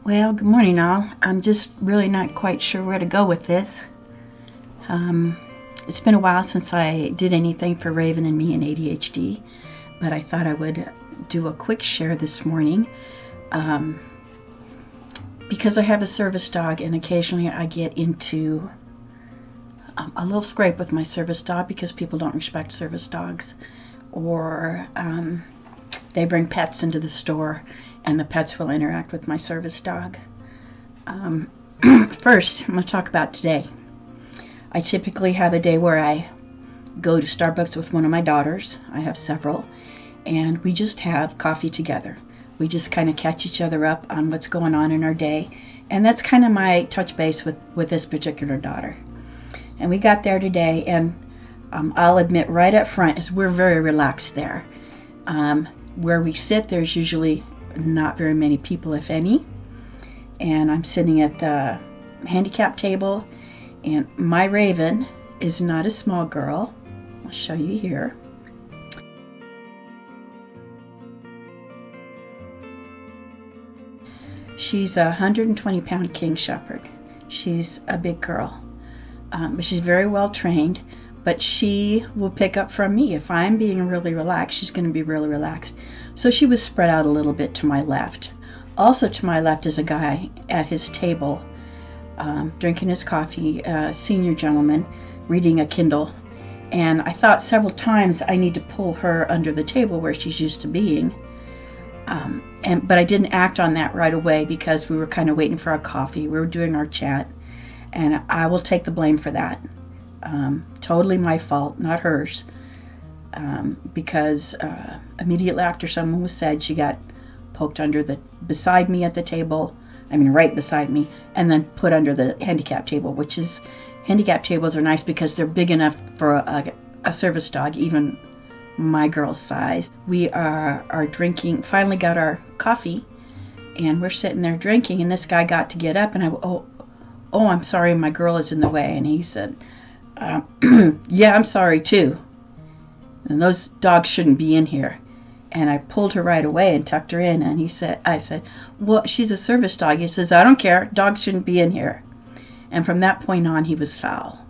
Well, good morning, all. I'm just really not quite sure where to go with this. It's been a while since I did anything for Raven and me in ADHD, but I thought I would do a quick share this morning. Because I have a service dog, and occasionally I get into a little scrape with my service dog because people don't respect service dogs, or they bring pets into the store and the pets will interact with my service dog. First, I'm going to talk about today. I typically have a day where I go to Starbucks with one of my daughters. I have several, and we just have coffee together. We just kind of catch each other up on what's going on in our day, and that's kind of my touch base with this particular daughter. And we got there today, and I'll admit right up front is we're very relaxed there. Where we sit, there's usually not very many people, if any, and I'm sitting at the handicap table, and my Raven is not a small girl. I'll show you here. She's a 120-pound King Shepherd. She's a big girl, but she's very well trained, but she will pick up from me. If I'm being really relaxed, she's going to be really relaxed. So she was spread out a little bit to my left. Also to my left is a guy at his table, drinking his coffee, a senior gentleman, reading a Kindle. And I thought several times I need to pull her under the table where she's used to being. But I didn't act on that right away because we were kind of waiting for our coffee. We were doing our chat. And I will take the blame for that. Totally my fault, not hers. Because immediately after someone was said, she got poked beside me at the table, right beside me, and then put under the handicap table, handicap tables are nice because they're big enough for a service dog, even my girl's size. We are drinking, finally got our coffee, and we're sitting there drinking, and this guy got to get up, and I'm sorry, my girl is in the way. And he said, yeah, I'm sorry too. And those dogs shouldn't be in here. And I pulled her right away and tucked her in. And I said, well, she's a service dog. He says, I don't care. Dogs shouldn't be in here. And from that point on, he was foul.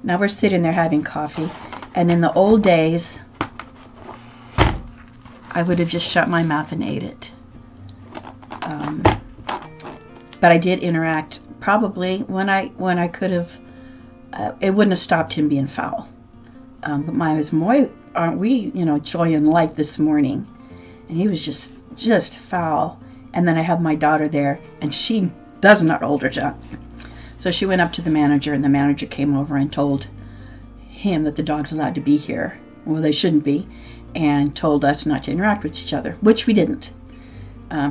Now we're sitting there having coffee. And in the old days, I would have just shut my mouth and ate it. But I did interact probably when I could have. It wouldn't have stopped him being foul. But aren't we, joy and light this morning? And he was just foul. And then I have my daughter there, and she does not hold her tongue. So she went up to the manager, and the manager came over and told him that the dog's allowed to be here. Well, they shouldn't be, and told us not to interact with each other, which we didn't.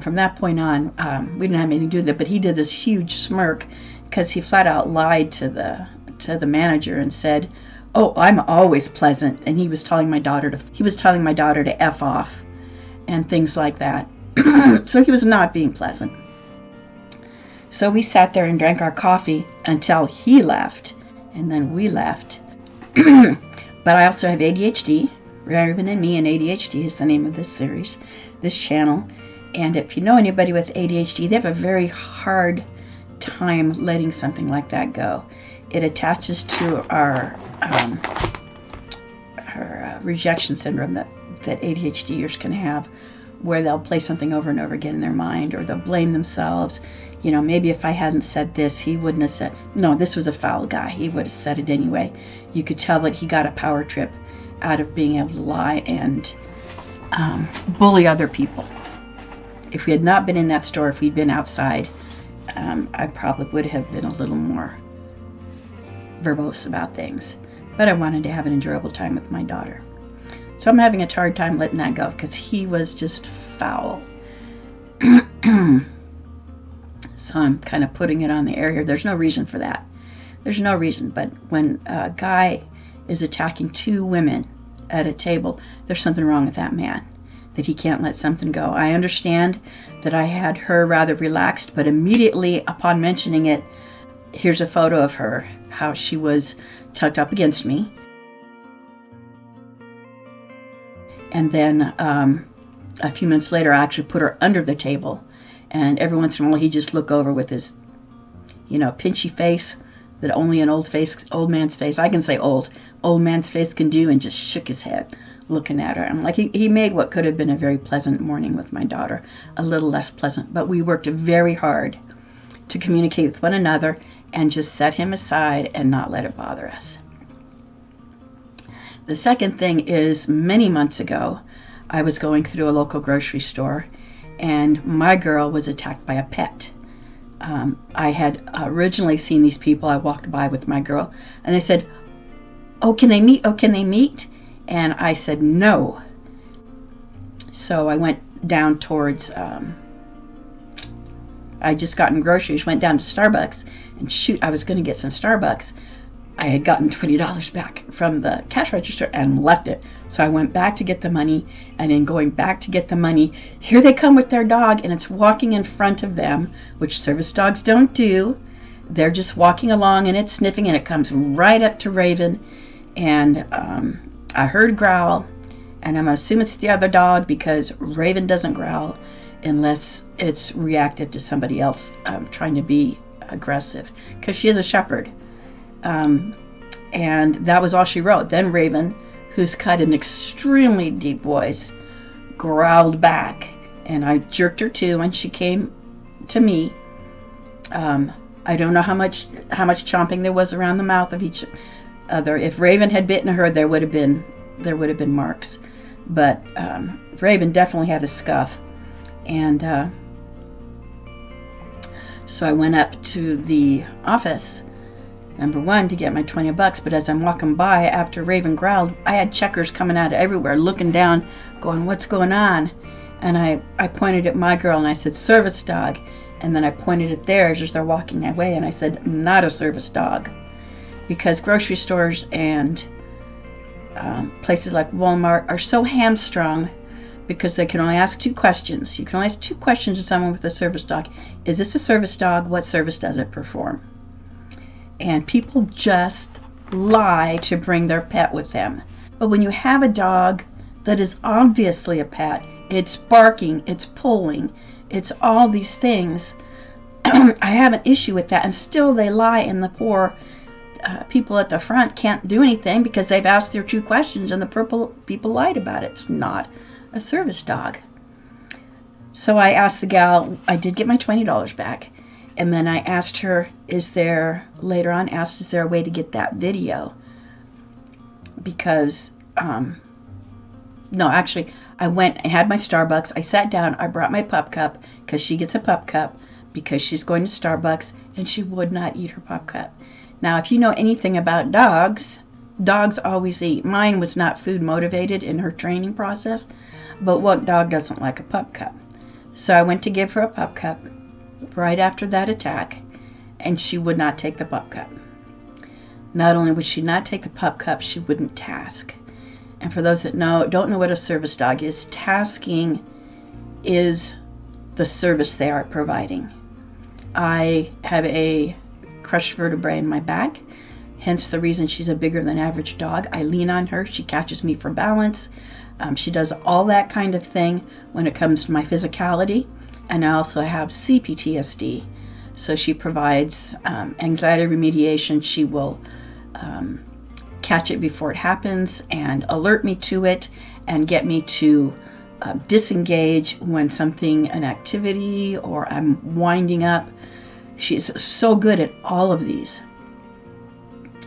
From that point on, we didn't have anything to do with it, but he did this huge smirk because he flat out lied to the manager and said, oh, I'm always pleasant, and he was telling my daughter to F off and things like that. So he was not being pleasant. So we sat there and drank our coffee until he left, and then we left. But I also have ADHD. Raven and Me and ADHD is the name of this series, this channel. And if you know anybody with ADHD, they have a very hard time letting something like that go. It attaches to our rejection syndrome that ADHDers can have, where they'll play something over and over again in their mind, or they'll blame themselves. Maybe if I hadn't said this, he wouldn't have said, no, this was a foul guy. He would have said it anyway. You could tell that he got a power trip out of being able to lie and bully other people. If we had not been in that store, if we'd been outside, I probably would have been a little more verbose about things. But I wanted to have an enjoyable time with my daughter. So I'm having a hard time letting that go because he was just foul. So I'm kind of putting it on the air here. There's no reason for that. There's no reason. But when a guy is attacking two women at a table, there's something wrong with that man, that he can't let something go. I understand that I had her rather relaxed, but immediately upon mentioning it, here's a photo of her, how she was tucked up against me. And then a few minutes later, I actually put her under the table And every once in a while, he'd just look over with his, pinchy face that only an old man's face, I can say old man's face can do, and just shook his head looking at her. I'm like, he made what could have been a very pleasant morning with my daughter a little less pleasant, but we worked very hard to communicate with one another and just set him aside and not let it bother us. The second thing is, many months ago, I was going through a local grocery store, and my girl was attacked by a pet. I had originally seen these people. I walked by with my girl, and they said, "Oh, can they meet? Oh, can they meet?" And I said, "No." So I went down towards, I just gotten groceries, went down to Starbucks, and shoot, I was going to get some Starbucks. I had gotten $20 back from the cash register and left it. So I went back to get the money, and in going back to get the money, here they come with their dog, and it's walking in front of them, which service dogs don't do. They're just walking along, and it's sniffing, and it comes right up to Raven, and I heard growl, and I'm going to assume it's the other dog because Raven doesn't growl unless it's reactive to somebody else trying to be aggressive, because she is a shepherd. And that was all she wrote. Then Raven, who's got an extremely deep voice, growled back, and I jerked her too, and she came to me. I don't know how much chomping there was around the mouth of each other. If Raven had bitten her, there would have been marks, but Raven definitely had a scuff, and so I went up to the office, number one, to get my $20, but as I'm walking by after Raven growled, I had checkers coming out of everywhere, looking down, going, "What's going on?" And I pointed at my girl and I said, "Service dog." And then I pointed at theirs as they're walking away, and I said, "Not a service dog." Because grocery stores and places like Walmart are so hamstrung because they can only ask 2 questions. You can only ask 2 questions to someone with a service dog. Is this a service dog? What service does it perform? And people just lie to bring their pet with them. But when you have a dog that is obviously a pet, it's barking, it's pulling, it's all these things, I have an issue with that. And still they lie, and the poor people at the front can't do anything because they've asked their 2 questions and the people lied about it. It's not a service dog. So I asked the gal, I did get my $20 back. And then I asked her, is there a way to get that video? Because, no, actually, I went and had my Starbucks. I sat down, I brought my pup cup, because she gets a pup cup, because she's going to Starbucks, and she would not eat her pup cup. Now, if you know anything about dogs always eat. Mine was not food motivated in her training process, but what dog doesn't like a pup cup? So I went to give her a pup cup right after that attack, and she would not take the pup cup. Not only would she not take the pup cup, she wouldn't task. And for those that don't know what a service dog is, tasking is the service they are providing. I have a crushed vertebrae in my back, hence the reason she's a bigger than average dog. I lean on her, she catches me for balance. She does all that kind of thing when it comes to my physicality. And I also have CPTSD. So she provides anxiety remediation. She will catch it before it happens and alert me to it and get me to disengage when an activity or I'm winding up. She's so good at all of these.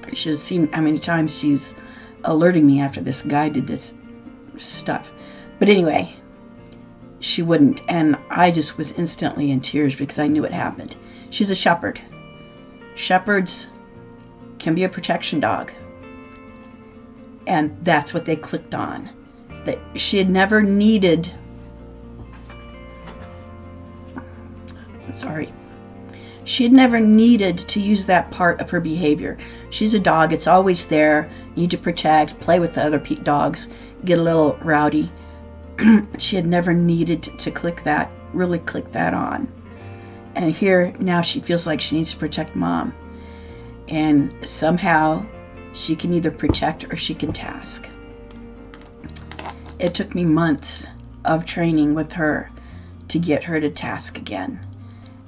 You should have seen how many times she's alerting me after this guy did this stuff. But anyway, she wouldn't, and I just was instantly in tears because I knew it happened. She's a shepherd. Shepherds can be a protection dog, and that's what they clicked on. That she had never needed. She had never needed to use that part of her behavior. She's a dog. It's always there. You need to protect, play with the other dogs, get a little rowdy. She had never needed to really click that on. And here, now she feels like she needs to protect mom. And somehow, she can either protect or she can task. It took me months of training with her to get her to task again.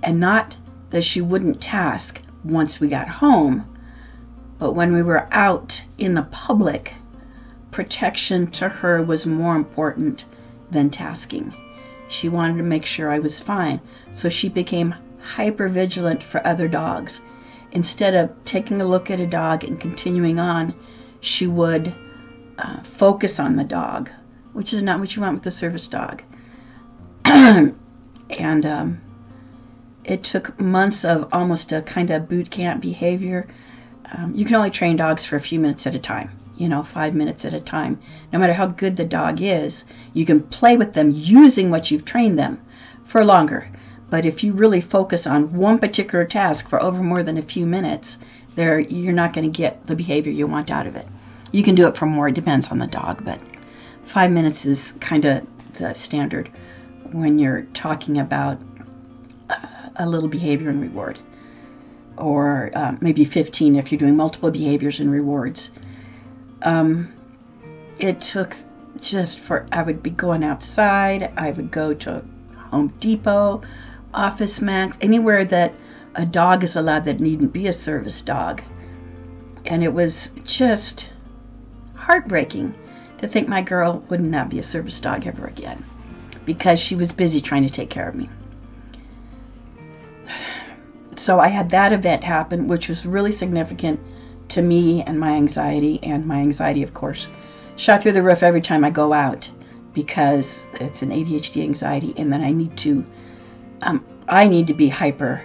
And not that she wouldn't task once we got home, but when we were out in the public, protection to her was more important than tasking. She wanted to make sure I was fine, so she became hyper vigilant for other dogs. Instead of taking a look at a dog and continuing on, she would focus on the dog, which is not what you want with a service dog. And it took months of almost a kind of boot camp behavior. You can only train dogs for a few minutes at a time, 5 minutes at a time. No matter how good the dog is, you can play with them using what you've trained them for longer. But if you really focus on one particular task for over more than a few minutes, you're not going to get the behavior you want out of it. You can do it for more, it depends on the dog, but 5 minutes is kind of the standard when you're talking about a little behavior and reward. Or maybe 15 if you're doing multiple behaviors and rewards. It took I would be going outside, I would go to Home Depot, Office Max, anywhere that a dog is allowed that needn't be a service dog. And it was just heartbreaking to think my girl would not be a service dog ever again because she was busy trying to take care of me. So I had that event happen, which was really significant to me and my anxiety. And my anxiety, of course, shot through the roof every time I go out because it's an ADHD anxiety. And then I need to be hyper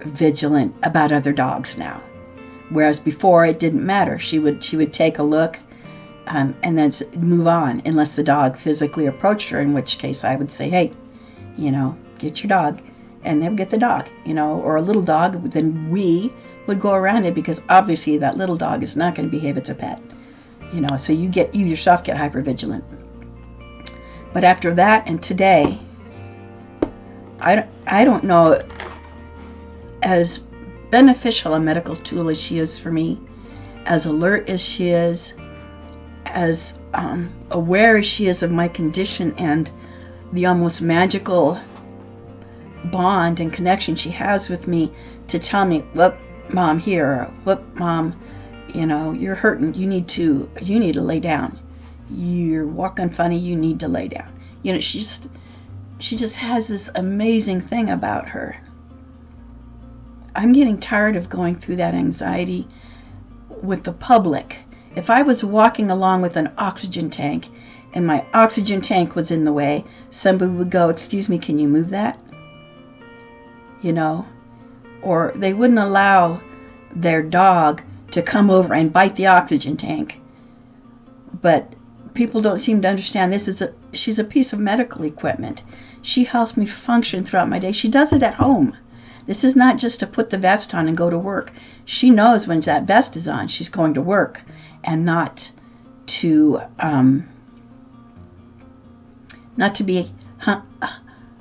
vigilant about other dogs now. Whereas before it didn't matter. She would take a look and then move on unless the dog physically approached her, in which case I would say, hey, get your dog. And they would get the dog, or a little dog, then we would go around it because obviously that little dog is not going to behave as a pet, so you yourself get hypervigilant. But after that and today, I don't know, as beneficial a medical tool as she is for me, as alert as she is, as aware as she is of my condition and the almost magical bond and connection she has with me to tell me, whoop, mom, here, or whoop, mom, you're hurting, you need to lay down, you're walking funny, you need to lay down. She just has this amazing thing about her. I'm getting tired of going through that anxiety with the public. If I was walking along with an oxygen tank and my oxygen tank was in the way, somebody would go, excuse me, can you move that? Or they wouldn't allow their dog to come over and bite the oxygen tank. But people don't seem to understand she's a piece of medical equipment. She helps me function throughout my day. She does it at home. This is not just to put the vest on and go to work. She knows when that vest is on, she's going to work and not to be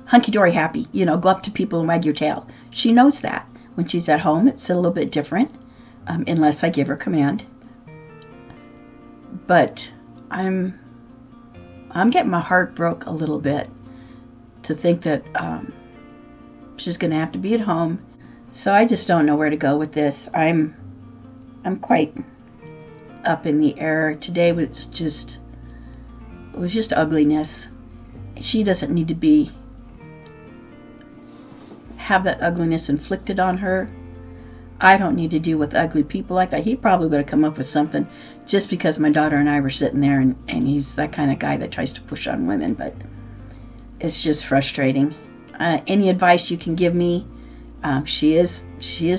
hunky-dory happy, go up to people and wag your tail. She knows that. When she's at home, it's a little bit different, unless I give her command. But I'm getting my heart broke a little bit to think that she's going to have to be at home. So I just don't know where to go with this. I'm quite up in the air. Today was just ugliness. She doesn't need to have that ugliness inflicted on her. I don't need to deal with ugly people like that. He probably would have come up with something just because my daughter and I were sitting there, and he's that kind of guy that tries to push on women, but it's just frustrating. Any advice you can give me? She is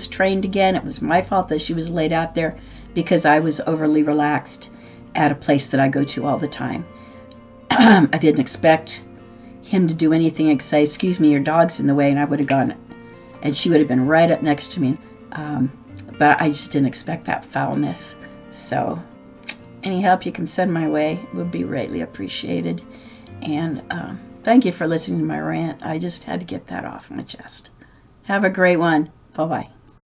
trained again. It was my fault that she was laid out there because I was overly relaxed at a place that I go to all the time. I didn't expect him to do anything except say, excuse me, your dog's in the way, and I would have gone, and she would have been right up next to me. But I just didn't expect that foulness. So any help you can send my way would be greatly appreciated. And thank you for listening to my rant. I just had to get that off my chest. Have a great one. Bye-bye.